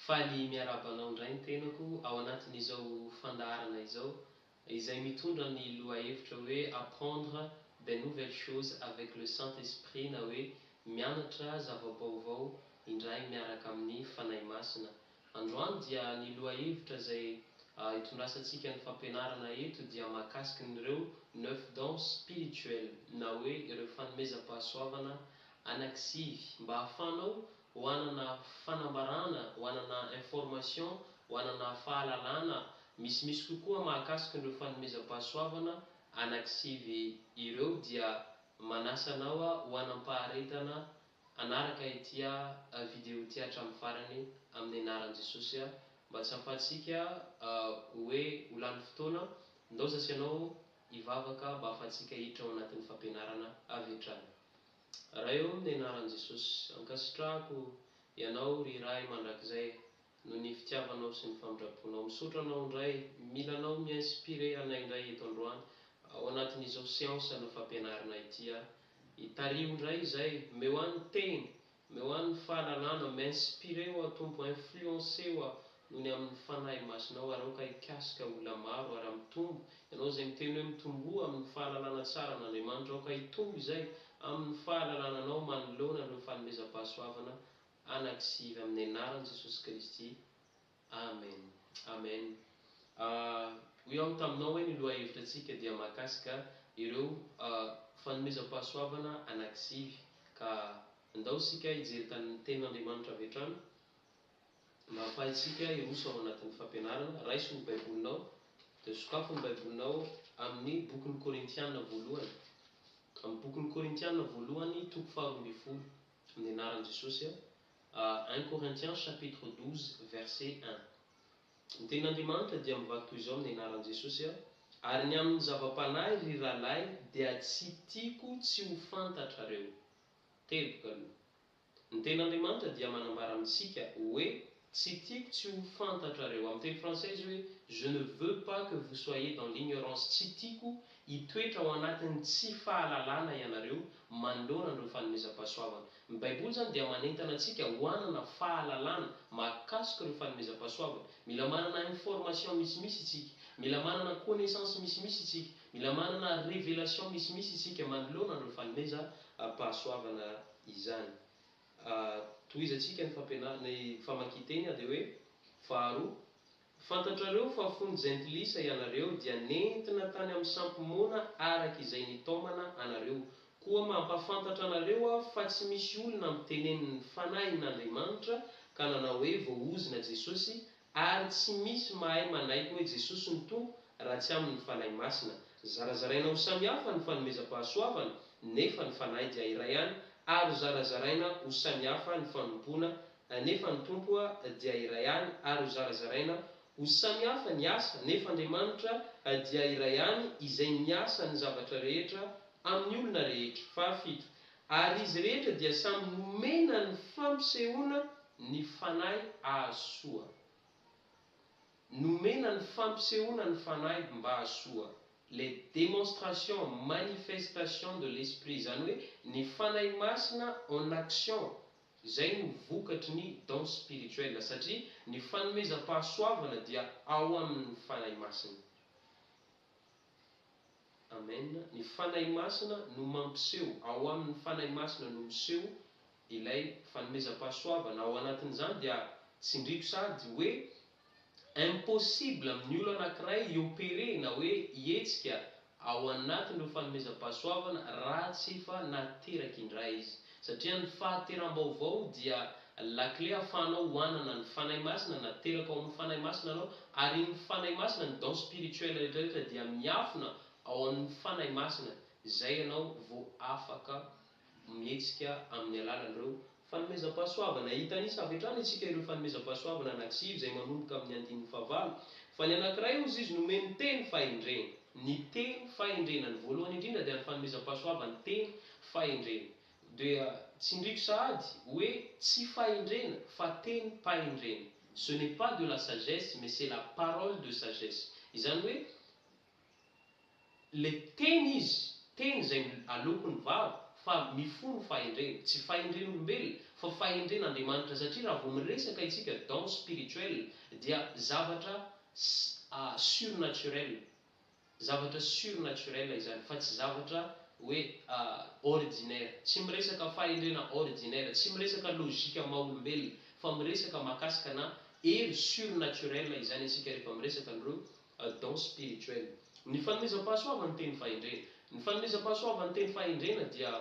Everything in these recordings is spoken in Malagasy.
Faly miarabanao indray ny tenako ao anatin'izao fandarana izao izay mitondra ny lohahevitra hoe apprendre des nouvelles choses avec le Saint-Esprit na hoe mianatra zava-baovao indray miaraka amin'ny fanahy masina. Androany dia ny lohahevitra izay itondrasantsika ny fampianarana eto dia mahakasiky nireo 9 dons spirituels na hoe ireo fanomezam-pahasoavana anankisivy mba hahafanao hoanana fanambarana, hoanana information, hoanana fahalalana misimisy kokoa mahakasiky ireo fanomezam-pahasoavana anankisivy ireo dia manasanao hoanam-paharetana anaraka itya video ty hatramin'ny farany amin'ny anaran'i Jesosy mba tsy hahafahantsika hoe ho lany fotoana ndao zasy ianao hivavaka mba ahafahantsika hiditra ao anatin'ny fampianarana avy hatrany. Raha eo amin'ny anaran'i Jesosy ankasitrahako ianao riray mandrakizay no ny fitiavanao sy ny famindraponao. Misotranao indray, milanao mi-inspiré anay indray eto androany ao anatin'izao séance na fampianarana ity itario indray izay meo any teny, meo any fahalalana, mi-inspiré ho atompo, influencé ho nohony amin'ny fanahy masinao araoka hikasika olona maro ary mitombo ianao izay miteny hoe mitombo amin'ny fahalalana tsara n'Andriamanitra aoka hitombo izay amin'ny fahalalananao manoloana ireo fanomezam-pahasoavana anankisivy amin'ny anaran'i Jesosy Kristy. Amen. Amen. Hoy aho taminao hoe ny lohahevitra antsika dia mahakasika ireo fanomezam-pahasoavana anankisivy ka andao sika hijery tamin'ny tenin'Andriamanitra avy hatrany mba ahafahantsika hiroso ao anatin'ny fampianarana. Raiso ny baibolinao dia sokafo ny baibolinao amin'ny bokin'ny Korintiana voalohany. Amin'ny bokin'ny Korintiana voalohany toko faharoa ambin'ny folo amin'ny anaran'i Jesosy 1 Corinthiens chapitre 12 verset 1. Ny tenin'Andriamanitra dia mivaky toy izao amin'ny anaran'i Jesosy ary ny amin'ny zava-panahy ry rahalahy dia tsy tiako tsy ho fantatrareo. Teboka aloha. Ny tenin'Andriamanitra dia manambara amintsika hoe tsy tiako tsy ho fantatrareo. Amin'ny teny français hoe je ne veux pas que vous soyez dans l'ignorance. Tsy tiako hitoetra ao anatin'ny tsy fahalalana ianareo manoloana ireo fanomezam-pahasoavana. Ny baiboly zany dia manentana antsika hoanana fahalalana mahakasika ireo fanomezam-pahasoavana. Mila manana information misimisy isika, mila manana connaissance misimisy isika, mila manana révélation misimisy isika manoloana ireo fanomezam-pahasoavana izany. Tohizatsika ny famakiteny dia hoe faharoa, fantatrareo fa fony jentilisa ianareo dia nentina tany amin'ny sampimona araka izay nitaomana anareo. Koa mampafantatra anareo fa tsy misy olona mitenen'ny fanahin'Andriamanitra ka nanao hoe voaozina Jesosy ary tsy misy mahay manaiky hoe Jesosy ny tompo raha tsy amin'ny fanahy masina. Zarazaraina ho samihafa ny fanomezam-pahasoavana nefa ny fanahy dia iray ihany ary zarazaraina ho samihafa ny fanompona nefa ny tompo dia iray ihany ary zarazaraina ho samihafa ny asa nefa Andriamanitra dia iray ihany izay miasa ny zavatra rehetra amin'ny olona rehetra. Fahafito, ary izy rehetra dia samy nomena ny fampisehoana ny fanahy ahasoa. Nomena ny fampisehoana ny fanahy mba ahasoa. Les démonstrations, manifestations de l'esprit, izany hoe ny fanahy masina en action. Izay no vokatry ny dons spirituel satria ny fanomezam-pahasoavana dia ao amin'ny fanahy masina. Amen. Ny fanahy masina no mampiseho, ao amin'ny fanahy masina no miseho ilay fanomezam-pahasoavana. Ao anatin'izany dia tsindriko sady hoe impossible amin'ny olo anankiray iopere na hoe hietsika ao anatin'ireo fanomezam-pahasoavana raha tsy efa nateraka indray izy. Satria ny fahateram-baovao dia la clé ahafahanao hoanana ny fanahy masina, nateraka ao amin'ny fanahy masina anao ary ny fanahy masina ny don spirituel rehetrarehetra dia miafina ao amin'ny fanahy masina. Izay ianao vao afaka mietsika amin'ny alalan'ireo fanomezam-pahasoavana. Hitanisa avy hatrany antsika ireo fanomezam-pahasoavana anankisivy izay manomboka amin'ny andininy fahavalo. Fa ny anankiray ozy izy nomeny teny fahendrena. Ny teny fahendrena ny voalohany indrindra dia ny fanomezam-pahasoavana teny fahendrena. Dia tsindriko sahady hoe tsy fahendrena fa teny pahendrena. Ce n'est pas de la sagesse mais c'est la parole de sagesse. Izany hoe le teny izy, teny izay alokony vava fa mifono fahendrena, tsy fahendren'olombelona fa fahendren'Andriamanitra, satria raha vao miresaka isika dans spirituel dia zavatra surnaturel, zavatra surnaturel izany, fa tsy zavatra hoe ordinaire. Tsy miresaka fahendrena ordinaire, tsy miresaka logika maha-olombelona, fa miresaka mahakasikana hery surnaturel izany isika rehefa miresaka an'ireo dans spirituel. Ny fanomezam-pahasoavana teny fahendrena, ny fanomezam-pahasoavana teny fahendrena dia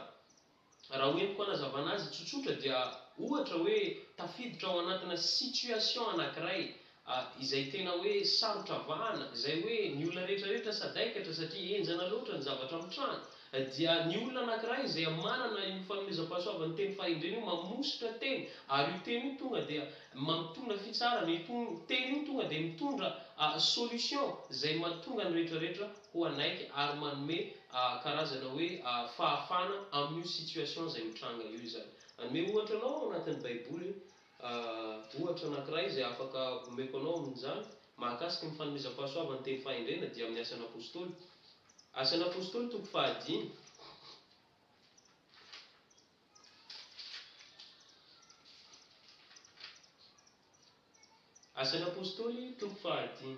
raha hoentiko anazavana azy tsotsotra dia ohatra hoe tafiditra ao anatina situation anankiray izay tena hoe sarotra vahana, izay hoe ny olona rehetrarehetra sadaikatra satria enjana loatra ny zavatra mitrano, dia ny olona anankiray izay manana io fanomezam-pahasoavana teny fahendrena io mamositra teny, ary io teny io tonga dia mampitondra fitsarana, io teny io tonga dia mitondra solution izay mahatonga ny rehetrarehetra ho anaiky ary manome karazana hoe fahafana amin'io situation izay mitranga io izany. Anome ohatra anao anatin'ny baiboly ohatra anankiray izay afaka omeko anao amin'izany mahakasika ny fanomezam-pahasoavana teny fahendrena dia amin'ny Asan'ny Apôstôly. Asan'ny Apôstôly toko 5. Asan'ny Apôstôly toko 5.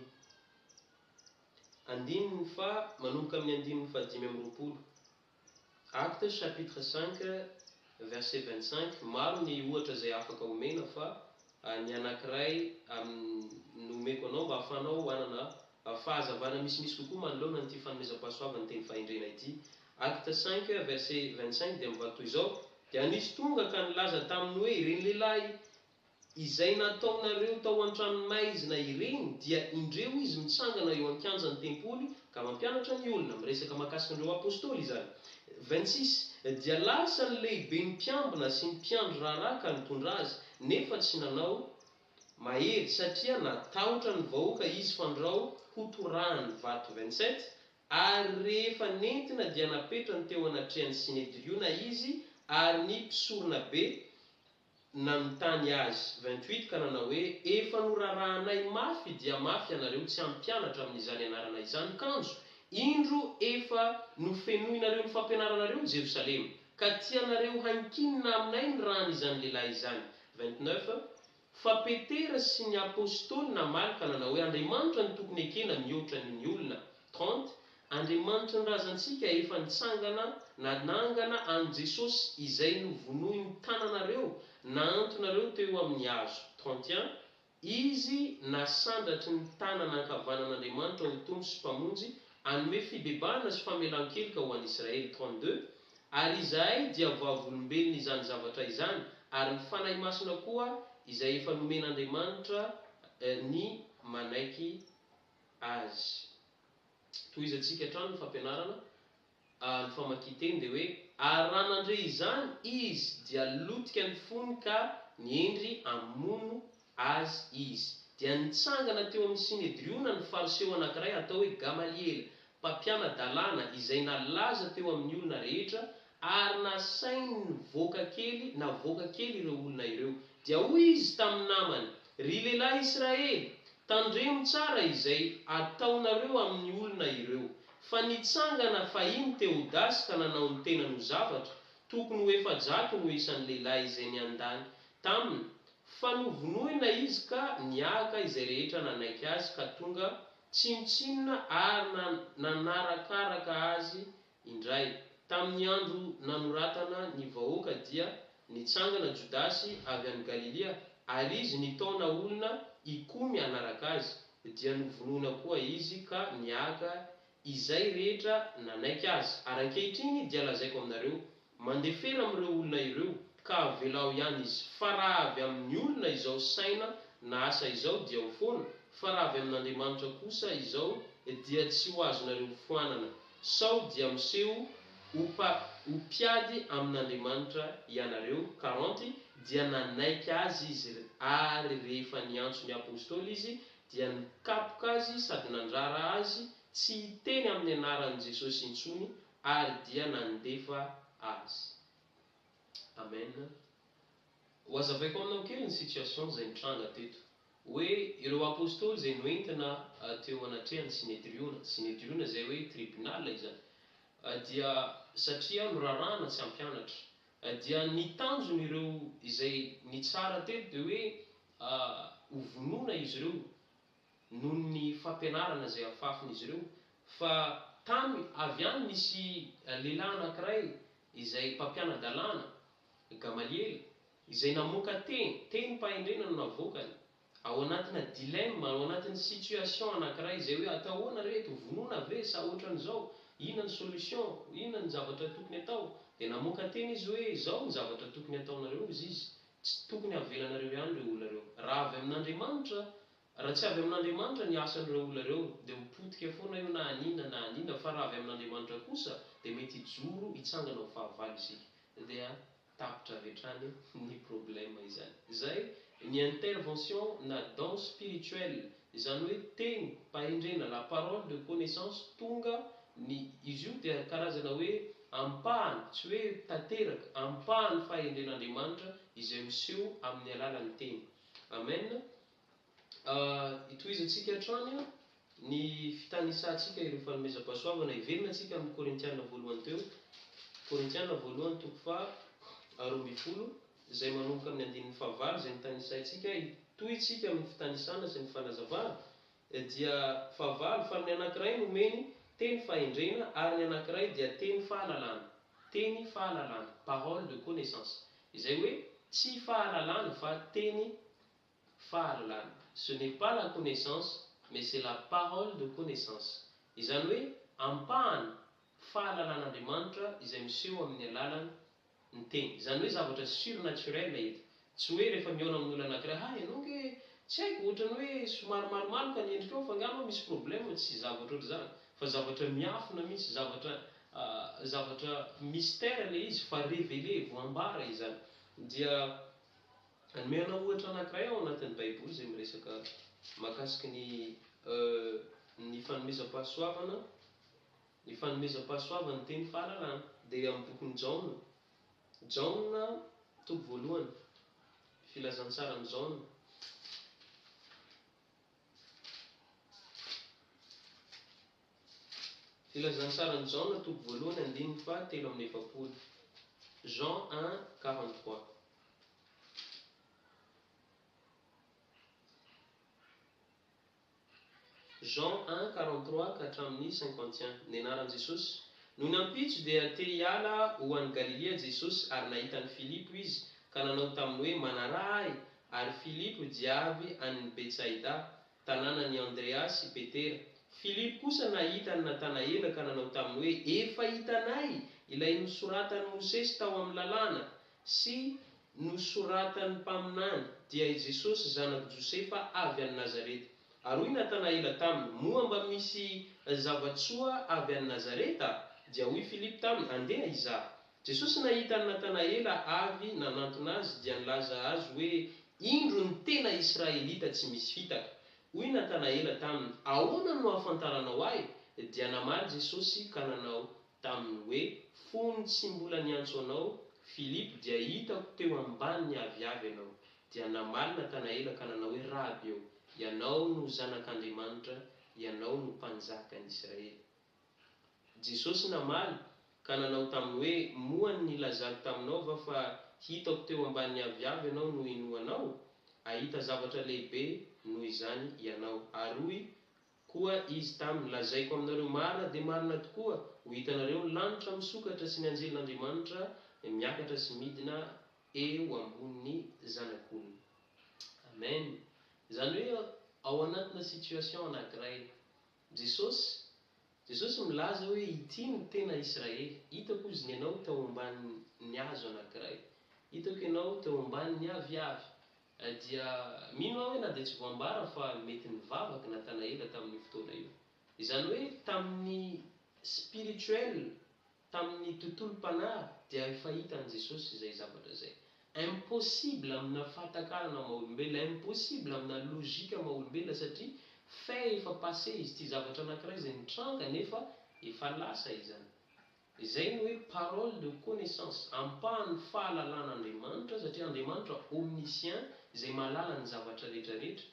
Andininy fa manomboka amin'ny andininy fa 5. Actes chapitre 5 verset 25. Maro ny ohatra izay afaka omena fa ny anankiray nomeko anao mba ahafahanao hanana fahazavana misimisy kokoa manoloana n'ity fanomezam-pahasoavana teny fahendrena ity. Actes 5 verset 25 dia mivaky toy izao: dia nisy tonga ka nilaza taminy hoe ireny lehilahy izay nataonareo tao an-tranomaizina ireny dia indreo izy mitsangana eo an-kianjan'ny tempoly ka mampianatra ny olona. Miresaka mahakasika an'ireo apôstôly izany. 26 dia lasa ny lehibe ny mpiambina sy ny mpiandro raharaha ka nitondra azy, nefa tsy nanao mahery satria natahotra ny vahoaka izy fandrao ho torahany vato. 27 ary rehefa nentina dia napetrany teo anatrehan'ny Sinedriona izy, ary ny mpisorona be nanontany azy. 28 ka nanao hoe efa norarahanay mafy dia mafy ianareo tsy ampianatra amin'izany anarana izany kanjo, indro efa nofenoinareo ny fampianaranareo Jerosalema, ka tianareo hankinina aminay ny ran'izany lehilahy izany. 29 fa Petera sy ny apôstôly namaly ka nanao hoe Andriamanitra ny tokony ekena mihoatra ny olona. 30 Andriamanitra ny razantsika efa nitsangana nanangana an Jesosy izay novonoy ny tananareo naantonareo teo amin'ny hazo. 31 izy nasandratry ny tanana ankavanan'Andriamanitra ho tompo sy mpamonjy anome fibebahana sy famelan-keloka ho an'i Israely. 32 ary izahay dia vavolombelona izany zavatra izany, ary ny fanahy masina koa izay efa nomen'Andriamanitra ny manaiky azy. Tohizantsika hatrany ny fampianarana ny famakian-teny dia hoe ary raha nandre izany izy dia lotika ny fony ka niendry amono azy izy, dia nitsangana teo amin'ny Sinedriona ny fariseo anankiray atao hoe Gamaliela, mpampiana-dalàna, izay nalaza teo amin'ny olona rehetra ary nasainy navoaka kely ireo olona ireo. Dia hoy izy tamin'ny namany: ry lehilahy Israely, tandremo tsara izay ataonareo amin'ny olona ireo, fa nitsangana fahiny Teodasy ka nanao ny tena no zavatra, tokony ho efa-jato no isan'ny lehilahy izay niandany taminy, fa novonoina izy ka niaka izay rehetra nanaiky azy ka tonga tsy mitsinona ary nanarakaraka azy indray. Tamin'ny andro nanoratana ny vahoaka dia nitsangana Jodasy avy any Galilea, ary izy nitaona olona ikomy anaraka azy, dia novonoina koa izy ka niaka izay rehetra nanaiky azy. Ary ankehitriny dia lazaiko aminareo mandefera amin'ireo olona ireo ka avelao ihany izy, fa raha avy amin'ny olona izao saina na asa izao dia ho foana, fa raha avy amin'Andriamanitra kosa izao dia tsy ho azonareo foanana. Sao dia miseho ho piady amin'Andriamanitra ianareo. 40 dia nanaiky azy izy, ary rehefa niantso ny apôstôly izy dia nikapoka azy sady nandrara azy tsy hiteny amin'ny anaran'i Jesosy intsony, ary dia nandefa azy. Amen. Ho azavaiko aminao kely ny situation izay nitranga teto, hoe ireo apôstôly izay noentina teo anatrehan'ny Sinedriona izay hoe tribunal izany, dia satria norarana tsy ampianatra. Dia ny tanjon'ireo izay ny tsara teto dia hoe hovonona izy ireo noho ny fampianarana izay afafin'izy ireo. Fa avy any nisy lehilahy anankiray izay mpampiana-dalàna Gamaliely, izay namoaka teny mpahendrena no navoakany ao anatina dilemme, ao anatin'ny situation anankiray izay hoe atahoana reto, vonoina ve sa ohatran'izao, inona ny solution, inona ny zavatra tokony atao. Dia namoaka teny izy hoe izao ny zavatra tokony ataonareo izy, tsy tokony avelanareo ihany ireo olona reo. Raha avy amin'Andriamanitra, raha tsy avy amin'Andriamanitra ny asan'ireo olona reo dia mipotika foana io na anina, fa raha avy amin'Andriamanitra kosa dia mety hijoro hitsangana ho fahavalo isika, dia tapitra avy hatrany ny problème izany. Izay ny intervention na don spirituel, izany hoe teny mpahendrena, la parole de connaissance, tonga izy io dia karazana hoe ampahany, tsy hoe tanteraka, ampahany fahendren'Andriamanitra izay miseho amin'ny alalan'ny teny. Amen. Itoizantsika hatrany ny fitanisantsika ireo fanomezam-pahasoavana. Iverina antsika amin'ny Korintiana voalohany teo, Korintiana voalohany toko faha 12, izay manomboka amin'ny andinin'ny fahavalo, izay mitanisantsika itoitsika amin'ny fitanisana sy ny fanazavana. Dia fahavalo, fa ny anankiray nomeny teny fahendrena ary ny anankiray dia teny fahalalana. Teny fahalalana, parole de connaissance, izay hoe tsy fahalalana fa teny fahalalana. Ce n'est pas la connaissance, mais c'est la parole de connaissance. Izany hoe ampahany fahalalan'Andriamanitra izay miseho amin'ny alalan'ny teny. Izany hoe zavatra surnaturel eto. Tsy hoe rehefa mihaona amin'olona anankiray, ianao ke tsy haiko, ohatrany hoe somary malomaloka ny endrikao, fa angamba misy problème, tsy zavatra ohatr' izany, fa zavatra miafina mihitsy, zavatra mystère le izy, fa révélé, voambara izany. Dia nomena ohatra anankiray ao anatin'ny Baiboly izay miresaka mahakasiky ny fanomezam-pahasoavana, ny fanomezam-pahasoavana ny teny fahalalana. Dia amin'ny bokin'ny Jaona toko voalohany, filazantsaran'ny Jaona, filazantsaran'ny Jaona toko voalohany andininy faha 3:7. Jean 1:43. Jean 1:43 ka hatramin'ny 51. Ny anaran'i Jesosy. Noho ny ampitso dia te hiala ho an'i Galilea Jesosy, ary nahitany Filipo izy, ka nanao taminy hoe manarà ahy. Ary Filipo dia avy any Betsaida, tanànan'i Andrea sy Petera. Filipo kosa nahita ny Natanaela, ka nanao taminy hoe efa hitanay ilay nosoratan'i Mosesy tao amin'ny lalàna sy nosoratan'ny mpaminany, dia i Jesosy zanak'i Josefa avy any Nazareta. Ary hoy Natanaela taminy, moa mba misy zavatsoa avy any Nazareta? Dia hoy Filipo taminy, andeha izaha. Jesosy nahita ny Natanaela avy nanantona azy, dia nilaza azy hoe indro ny tena Israelita tsy misy fitaka. Hoy Natanaela taminy, ahoana no ahafantaranao ahy? Dia namaly Jesosy ka nanao taminy hoe fony tsy mbola niantso anao Filipo, dia hitako teo ambaniny aviavy ianao. Dia namaly Natanaela ka nanao hoe rabi eo, ianao no zanak'Andriamanitra, ianao no mpanjakan'i Israely. Jesosy namaly ka nanao taminy hoe moa ny lazako taminao va fa hitako teo ambaniny aviavy ianao no inoanao? Ahita zavatra lehibe noho izany ianao. Ary hoy koa izy taminy, lazaiko aminareo marina dia marina tokoa, ho hitanareo ny lanitra misokatra sy ny anjelin'Andriamanitra miakatra sy midina eo ambonin'ny zanak'olona. Amen. Izany hoe ao anatina situation anankiray, Jesosy milaza hoe ity no tena Israely. Hitako izy ianao teo ambanin'ny hazo anankiray, hitako ianao teo ambanin'ny aviavy. Dia mino aho hoe na dia tsy voambara fa mety nivavaka Natanaela tamin'ny fotoana io. Izany hoe tamin'ny spirituel, tamin'ny tontolo mpanahy, dia efa hitan'i Jesosy izay zavatra izay. Impossible amina fahatakarana maha-olombelona, impossible amina logika maha-olombelona, satria fait efa passé izy ty zavatra anankiray izay nitranga nefa efa lasa izany. Izay no hoe parole de connaissance, ampahany fahalalàn'Andriamanitra, satria Andriamanitra omniscient, izay mahalala ny zavatra rehetrarehetra,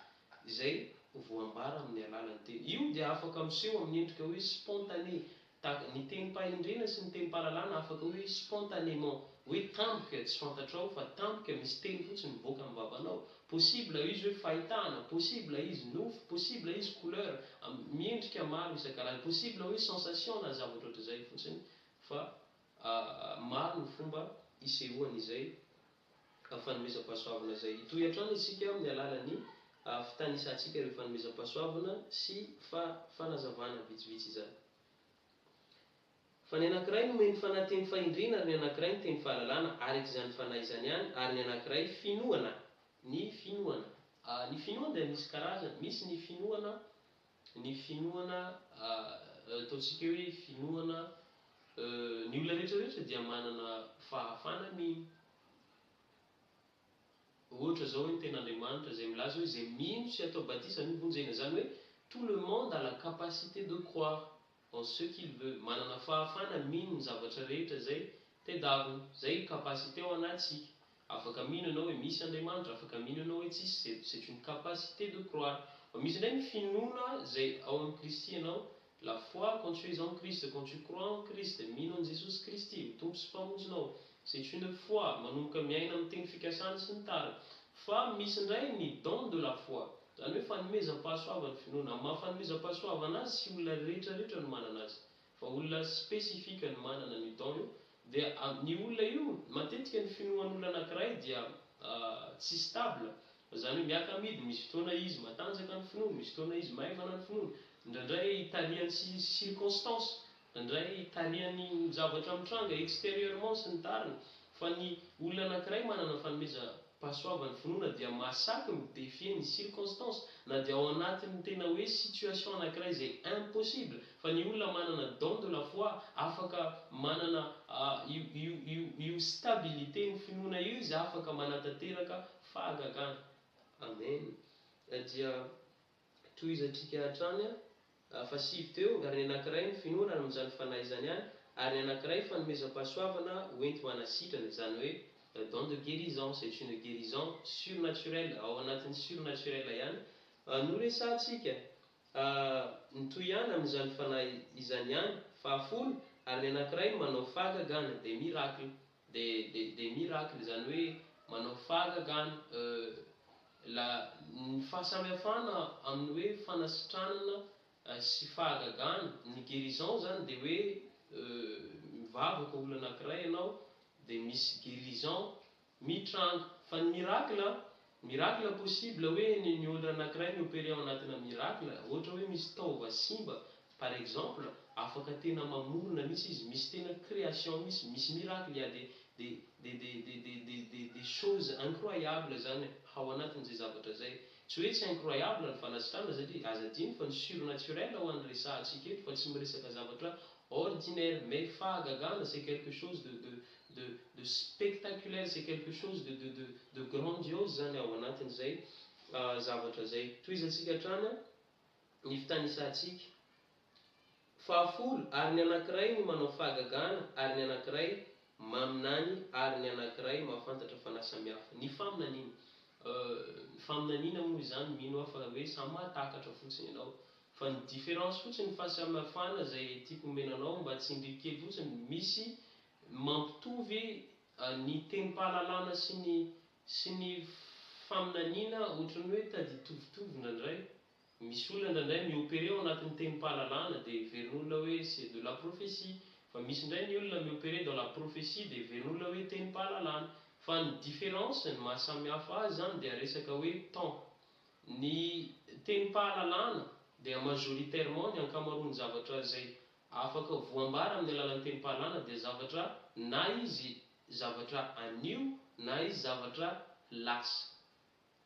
izay voambara amin'ny alalan'ny teny. Io dia afaka miseho amin'ny endrika hoe spontané, ny tenim-pahindrena sy ny tenim-pahalalana afaka hoe spontanément hoe tampoka tsy fantatrao fa tampoka misy teny fotsiny mivoaka amin'ny vavanao. Possible izy hoe fahitana, possible izy nofo, possible izy couleur, miendrika maro isan-karazany, possible hoe sensation na zavatra ohatr'izay fotsiny fa maro ny fomba isehoan'izay fanomezam-pahasoavana izay. Hitohy hatrany isika amin'ny alalan'ny fitanisantsika ireo fanomezam-pahasoavana sy fanazavana vitsivitsy izany. Fa ny anankiray nomeny fanateny fahindrina ary ny anankiray ny teny fahalalana araka izany fanahy izany ihany, ary ny anankiray finoana. Ny finoana dia misy karazany, misy ny finoana ataontsika hoe finoana ny olona rehetrarehetra dia manana fahafana mino. Ohatra zao hoe ny ten'Andriamanitra izay milaza hoe izay mino sy atao batisa mivonjena, zany hoe tout le monde a la capacité de croire en ce qu'il veut, manana fahafana mino ny zavatra rehetra zay tedaviny, zay capacité ao anatsika. Afaka mino ianao hoe misy Andriamanitra, afaka mino ianao hoe tsisy, c'est une capacité de croire. Misy ndray ny finoana zay ao amin'ny Kristy ianao, la foi quand tu es en Christ, quand tu crois en Christ, mino en Jesosy Kristy, tompo sy mpamonjinao, c'est une foi, manomboka miaina amin'ny teny fikasana sy ny tariny. Fa misy ndray ny don de la foi, zany hoe fanomezam-pahasoavana finoana. Amin'ny maha-fanomezam-pahasoavana azy sy olona rehetrarehetra no manana azy, fa olona spesifika no manana ny don io. Dia ny olona io matetika ny finoan'olona anankiray dia tsy stable, zany hoe miaka-midy, misy fotoana izy matanjaka ny finoana, misy fotoana izy maivana ny finoana, indraindray tarihan'ny circonstance, indraindray tarihan'ny zavatra mitranga extérieurement sy ny tariny. Fa ny olona anankiray manana fanomezam-pahasoavana finoana dia masaky midefie ny circonstance, na dia ao anatin'ny tena hoe situation anankiray izay impossible. Fa ny olona manana don de la foi afaka manana io stabilité ny finoana io, izy afaka manatanteraka fahagagana. Amen. Dia toy izy antsika hatrany fa sivy teo, ary ny anankiray ny finoana ary amin'izany fanahy izany ihany, ary ny anankiray fanomezam-pahasoavana hoenty manasitrana, zany hoe don de guérison, c'est une guérison surnaturelle, ao anatin'ny surnaturel ihany no resantsika. Ny toy ihany amin'izany fanahy izany ihany fahafolo, ary ny anankiray manao fahagagana, de miracle, de miracle, zany hoe manao fahagagana. Ny fahasamihafana amin'ny hoe fanasitranana sy fahagagana, ny guérison zany de hoe mivavaka olona anankiray ianao de misy guérison mitranga. Fa ny miracle possible hoe ny olona anankiray miopéré ao anatina miracle, ohatra hoe misy taova simba par exemple, afaka tena mamorona mihitsy izy, misy tena création misy miracle, il y a des choses incroyables zany ao anatin'izay zavatra zay. Tsy hoe tsy incroyable ny fanasitrana satria azadiny fa ny surnaturel ho an'ny resantsika eto, fa tsy miresaka zavatra ordinaire, mais fahagagana c'est quelque chose de spectaculaire, c'est quelque chose de grandiose zany ao anatin'izay zavatra zay. Toy izy antsika hatrany ny fitanisantsika fahafolo, ary ny anankiray no manao fahagagana, ary ny anankiray maminany, ary ny anankiray mahafantatra fanasamihafa. Ny faminaniana, faminaniana moa izany mino aho fa hoe samy mahatakatra fotsiny ianao, fa ny différence fotsiny ny fahasamihafana zay tiako nomenanao mba tsy indrikely fotsiny, misy mampitovy ny tenim-pahalalana sy ny faminaniana ohatrany hoe taditovitovi indraindray. Misy olona indraindray miopéré ao anatin'ny tenim-pahalalana de verin'olona hoe c'est de la prophétie, fa misy indray ny olona miopéré dans la prophétie de verin'olona hoe tenim-pahalalana. Fa ny différence, ny mahasamihafa azy zany dia resaka hoe temps. Ny tenim-pahalalana dia majoritairement ny ankamaroan'ny zavatra zay afaka voambara amin'ny alalan'ny tenim-pahalalana dia zavatra na izy zavatra anio na izy zavatra lasa.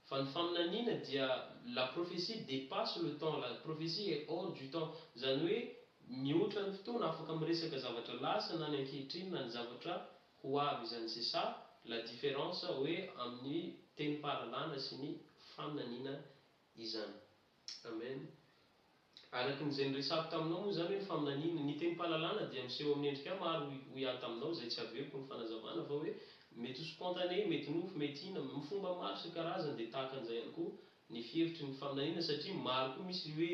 Fa ny faminaniana dia la prophétie dépasse le temps, la prophétie est hors du temps, zany hoe mihoatra ny fotoana, afaka miresaka zavatra lasa na ny ankehitriny na ny zavatra ho avy zany. C'est ça la différence hoe amin'ny tenim-pahalalana sy ny faminaniana izany. Amen. Araky n'izay niresako taminao moa zany hoe ny faminaniana, ny tenim-pahalalana dia miseho amin'ny endrika maro ho iaho taminao, zay tsy aveko ny fanazavana, fa hoe mety ho spontané, mety nofo, mety ina, amin'ny fomba maro sy karazany. Dia tahaka an'izay ihany koa ny fihevitry ny faminaniana, satria maro koa misy hoe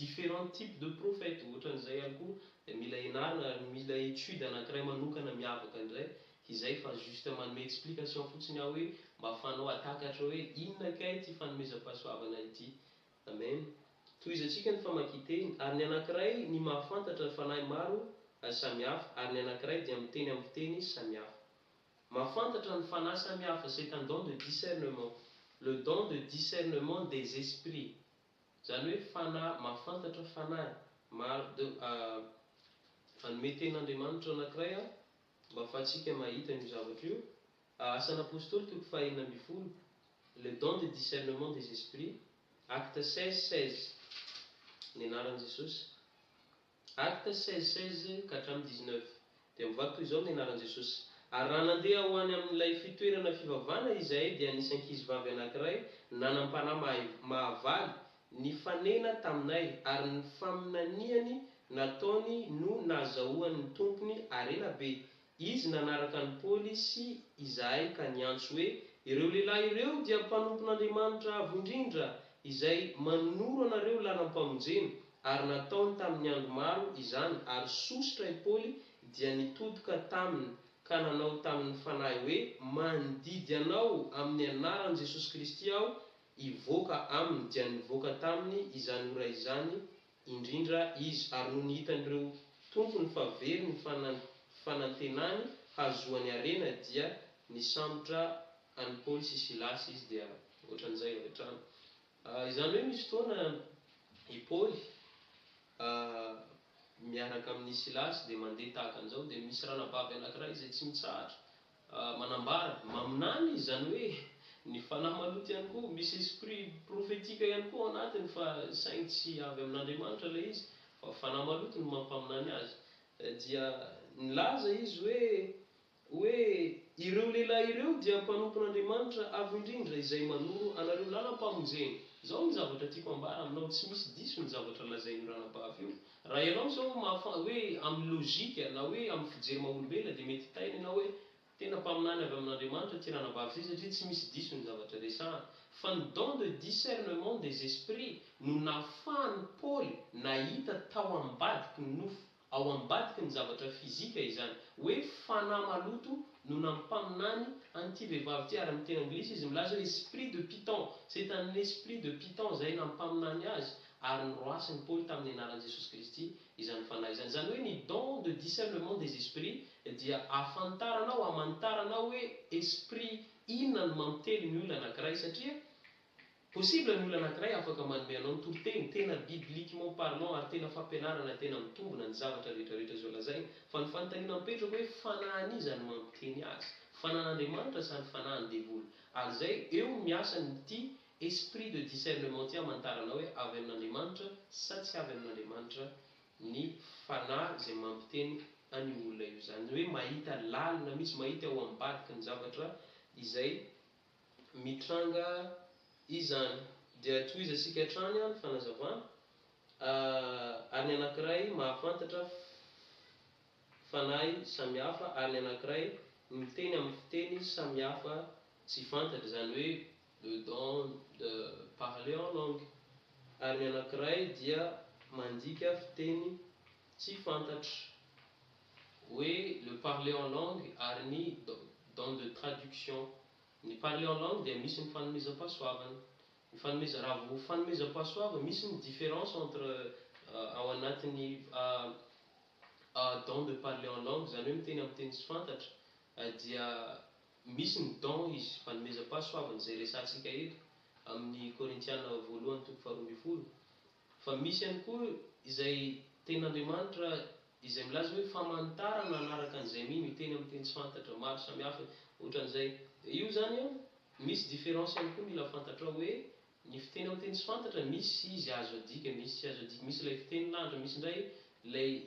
différents types de prophètes ohatran'izay ihany koa dia mila ianarana ary mila étude anankiray manokana miavaka indray izay fa juste manome explication fotsiny aho hoe mba ahafahanao atakatra hoe inona kay ity fanomezam-pahasoavana ity. Amen. Tohizatsika ny famakian-teny ary ny anankiray ny mahafantatra fanahy maro samihafa ary ny anankiray dia miteny amin'ny fiteny samihafa. Mahafantatra ny fanahy samihafa, c'est un don de discernement, le don de discernement des esprits. Zany hoe fanahy, mahafantatra fanahy maro fanome tenin'Andriamanitra anankiray mba ahafahantsika mahita io zavatra io. Asan'ny apôstôly toko fahaenina ambin'ny folo, le don de discernement des esprits, acte 16:16 ny anaran'i Jesosy, acte 16:16 ka hatramin'ny 19 dia mivaky toy izao ny anaran'i Jesosy. Ary raha nandeha ho any amin'ilay fitoerana fivavahana izahay dia nisy ankizivavy anankiray nanam-panahy mahavaly nifanena taminay ary ny faminaniany nataony no nahazahoany ny tompony harena be. Izy nanaraka ny Paoly sy izahay ka niantso hoe ireo lehilahy ireo dia mpanompon'Andriamanitra avo indrindra izay manoro anareo lalam-pamonjena, ary nataony tamin'ny andro maro izany, ary sositra i Paoly dia nitodika taminy ka nanao tamin'ny fanahy hoe mandidy anao amin'ny anaran'i Jesosy Kristy aho ivoaka aminy, dia nivoaka taminy izany ora izany indrindra izy. Ary no nihitan'ireo tompony fa very ny fanantenany hazoany harena dia nisambotra any Paoly sy Silasy izy dia ohatran'izay avetrany. Izany hoe misy fotoana i Paoly miaraka amin'ny Silasy dia mandeha tahaka an'izao dia misy ranabavy anankiray izay tsy mitsahatra manambara maminany, izany hoe ny fanahy maloto ihany koa, misy esprit prophétique ihany koa anatiny fa saingy tsy avy amin'Andriamanitra ilay izy fa fanahy maloto no mampaminany azy. Dia nilaza izy hoe ireo lehilahy ireo dia mpanompon'Andriamanitra avo indrindra izay manoro anareo lalam-pamonjena. Izao ny zavatra tiako ambara aminao, tsy misy diso ny zavatra lazain'io ranabavy io. Raha ianao zao hoe amin'ny logika na hoe amin'ny fijery maha-olombelona dia mety hitaina ianao hoe tena mpaminany avy amin'Andriamanitra ty ranabavy ty satria tsy misy diso ny zavatra resahana. Fa ny don de discernement des esprits no nahafahany Paoly nahita tao ambadiky ny nofo, ao ambadiky ny zavatra fizika izany, hoe fanahy maloto no nampaminany an'ity vehivavy ty. Ary amin'ny teny anglisy izy milaza hoe esprit de Python, c'est un esprit de Python zay nampaminany azy ary nyroasiny Paoly tamin'ny anaran'i Jesosy Kristy izany fanahy izany. Zany hoe ny don de discernement des esprits dia ahafantaranao, hamantaranao hoe esprit inona no mamitely ny olona anankiray, satria possible ny olona anankiray afaka manome anao ny toriteny tena bibliquement parlant ary tena fampianarana tena mitombona ny zavatra rehetrarehetra zao lazaina, fa ny fanontaniana mipetraka hoe fanahany no mamiteny azy, fanan'Andriamanitra sa ny fanahany devoly. Ary zay eo miasa nyity esprit de discernement ty hamantarana hoe avy amin'Andriamanitra sa tsy avy amin'Andriamanitra ny fanahy zay mampiteny any olona io. Zany hoe mahita lalina mihitsy, mahita ao ambadiky ny zavatra izay mitranga izany. Dia tohizasika hatrany ny fanazavana. Ary ny anankiray mahafantatra fanahy samihafa ary ny anankiray miteny amin'ny fiteny samihafa tsy fantatra, zany hoe le don de parler en langue. Ary ny anankiray dia mandika fiteny tsy fantatra, hoe le parler en langue ary ny don de traduction. Ny parler en langue dia misy ny fanomezam-pahasoavana. Ny raha vao fanomezam-pahasoavana misy ny différence entre ao anatin'ny don de parler en langue, zany hoe miteny amin'ny teny tsy fantatra, dia misy ny don izy fanomezam-pahasoavana zay resantsika eto amin'ny Korintiana 1:12. Fa misy ihany koa izay tenin'Andriamanitra izay milaza hoe famantarana anaraka an'izay miteny amin'ny teny tsy fantatra maro samihafa ohatran'izay. Io zany misy différence ihany koa mila fantatrao hoe ny fiteny amin'ny teny tsy fantatra misy izy azo adika, misy tsy azo adika, misy ilay fiteny landra, misy indray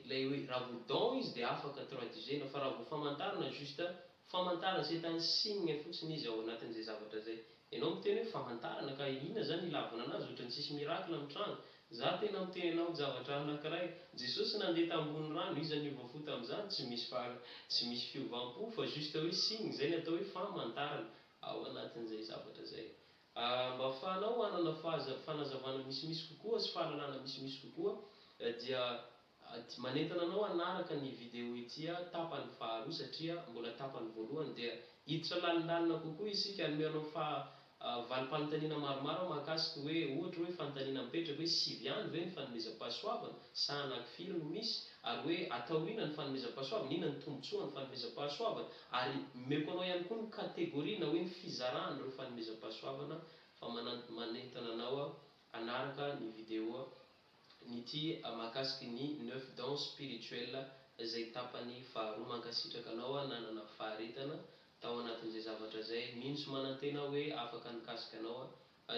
lay hoe raha vao don izy dia afaka traduisena, fa raha vao famantarana juste famantarana, c'est un signe fotsiny izy ao anatin'izay zavatra zay. Ianao miteny hoe famantarana ka inona zany ilavana anazy, ohatran'ny tsisy miracle amin'ny trano. Za tena miteny anao zavatra anankiray, Jesosy nandeha tambony rano, iza ny vaofo tamin'izany, tsy misy fiovampo fa juste hoe signe, zay ny atao hoe famantarana ao anatin'izay zavatra zay. mba ahafahanao hanana fanazavana misimisy kokoa sy fahalalana misimisy kokoa dia manentana anao hanaraka ny vidéo itya tapany faharoa satria mbola tapany voalohany dia hiditra lalindalina kokoa isika anome anao valim-panontaniana maromaro mahakasika hoe ohatra hoe fanontaniana mipetraka hoe 9 andro ve ny fanomezam-pahasoavana sa anankifilo no misy ary hoe atao ina ny fanomezam-pahasoavana, ina ny tombotsoa ny fanomezam-pahasoavana ary meko anao ihany koa ny kategoria na hoe ny fizarana ireo fanomezam-pahasoavana fa manentana anao hanaraka ny vidéo nity mahakasiky ny 9 dons spirituel izay tapany faharoa mankasitraka anao nanana faharetana tao anatin'izay zavatra zay mino sy manantena hoe afaka nikasika anao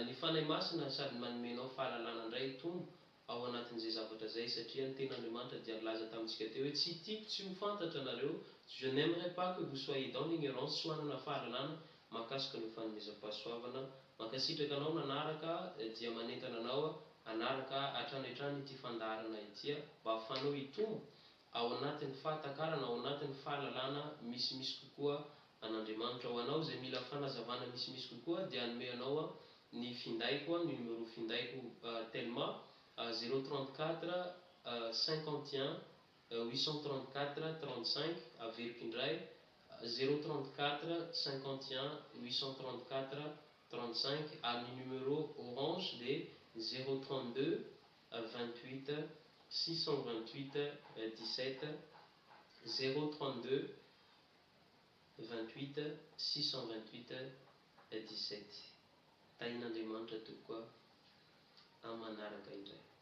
ny fanahy masina sady manomenao fahalalana indray tombo ao anatin'izay zavatra zay satria ny ten'Andriamanitra dia nilaza tamintsika teo hoe tsy tiako tsy ho fantatra nareo, je n'aimerais pas que vous soyez dans l'ignorance, sy hanana fahalalana mahakasika ny fanomezam-pahasoavana. Mankasitraka anao nanaraka dia manentana anao hanaraka hatranihatrany ity fandaharana ity mba ahafahanao hitombo ao anatin'ny fahatakarana, ao anatin'ny fahalalana misimisy kokoa an'Andriamanitra ho anao. Zay mila fanazavana misimisy kokoa dia anome anao ny findaiko, ny numéro findaiko tellement 034 51 834 35 averiko indray 034 51 834 35 ary ny numéro orange de 032 28 628 17 032 28 628 17. Tahin'Andriamanitra tokoa amin'ny manaraka indray.